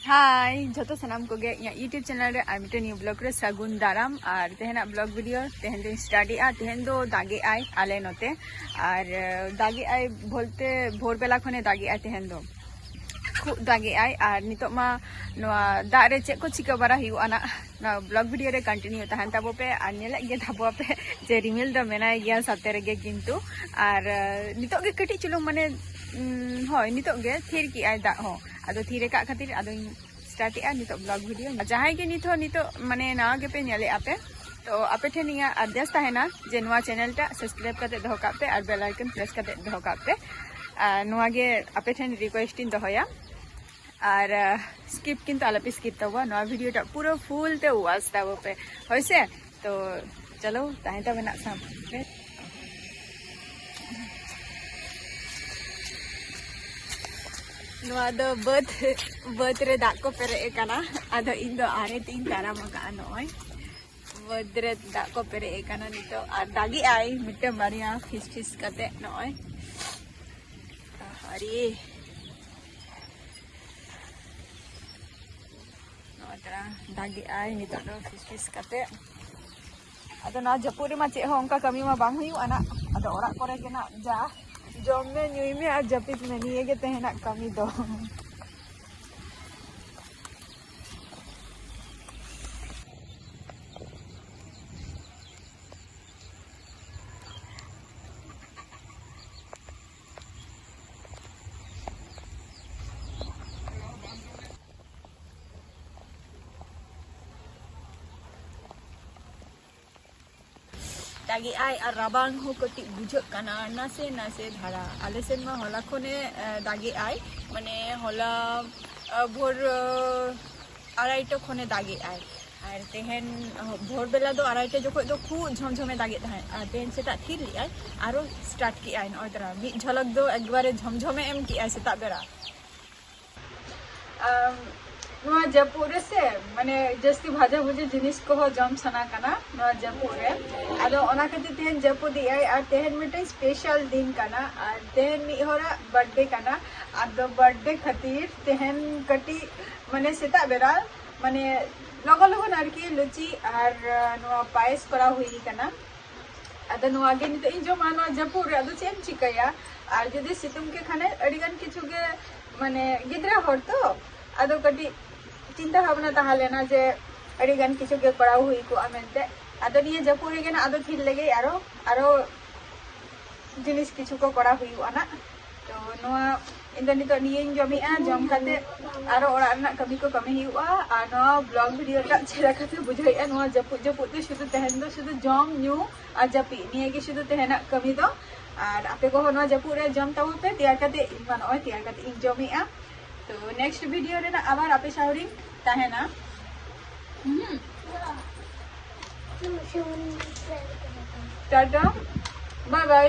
हाय जो सामान को यूट्यूब चैनल रे और मिट्टे न्यू ब्लॉग रे सगुन दाराम और तेहना ब्लॉग वीडियो तेहन दिन स्टार्टी तेहन दो दागे आय आले नोते और दागे आय बोलते भोर बेला खने दागे आय तेहन दो खूब दागे आय और नितो मा नोआ दाग रे चेक को चिका बारा हुआ ना ना ब्लॉग वीडियो रे कंटिन्यू तहन ताबो पे और नेले गे ताबो पे जे रिमिल दो मेनाय गया साथे रे गे किंतु और नितो गे कटी चुलुं माने होय नितो गे थिर की आय दाग हो आदो थीरे का खातिर आदो स्टार्ट नितो ब्लॉग वीडियो जहां के नितो माने नवा गेपे नेले आपे तो आपे ठेन इया आदेश ताहेना जे नवा चैनल टा सब्सक्राइब करते दहो कापे और बेल आइकन प्रेस करते दहो कापे नवा गे आपे ठेन रिक्वेस्ट इन दहोया और स्किप किंतु आलपे स्किप तवा नवा वीडियो टा पूरा फुल ते वाच ताबो पे होइसे तो चलो ताहे ता मेना साम बद रे दाग को पेरे काना आदो इन दो आरे तीन तारा मका नय बद रे दाग को पेरे काना नितो आ दागी आय मिटे बारिया फिस फिस कते नय अरे नोतरा दागी आय नितो दो फिस फिस कते आदो ना जपुरी मा चे हो उनका कमी मा बांग हुई आना आदो ओरा करे के ना जा जम में न्यूई में और जपित में नहीं है तेहना कमी दो दागी आय और राबांग हो कटी बुझक काना नासे नासे धारा आले सेन मा होला खने दागी आय माने होला भोर आराइटे खने दागी आय और तेहन भोर बेला दो आराइटे जोखो दो खूब झमझमे दागे थाय तेहन सेता थिर लियाय आरो स्टार्ट की आय नयतरा मि झलक दो एकबारे झमझमे एम की आय सेता बेरा नोआ जपुरे से माने जस्ती भाजा भुजी जिनिस को हो जम सना काना नोआ जपुरे आदो ओना खातिर तेहन जपुदी आय और तेहन मिटे स्पेशल दिन काना और तेहन मि होरा बर्थडे काना आदो बर्थडे खातिर तेहन कटी माने सेता बेरा माने लगो लगो नारकी लुची और नोआ पायस करा हुई काना आदो नोआ गे नितो इन जो मानो जपुरे आदो चेम चिकाया और जदि सितुम के खाने अडिगान किछु गे माने गिद्रा हर तो आदो कटी चिंता भावना तहा लेना जे अडिगान किछु के करा हुई को आमेनते आदो निये जपुरे गे ना आदो थिर लगे आरो जिनिस किछु को करा हुई आना तो नोआ इन द नितो निये जमी आ जम खाते आरो ओरा ना कमी को कमी हुआ आ नोआ ब्लॉग वीडियो टा छेरा खाते बुझाई आ नोआ जपु ते शुद्ध तेहन दो शुद्ध जम न्यू आ जपी निये के शुद्ध तेहना कमी दो और आपे को नोआ जपुरे जम ताऊ पे तैयार खाते मान ओय तैयार खाते इन जमी आ तो नेक्स्ट वीडियो रे ना आबार आपे शावरिंग ताहेना टाटा बाय बाय।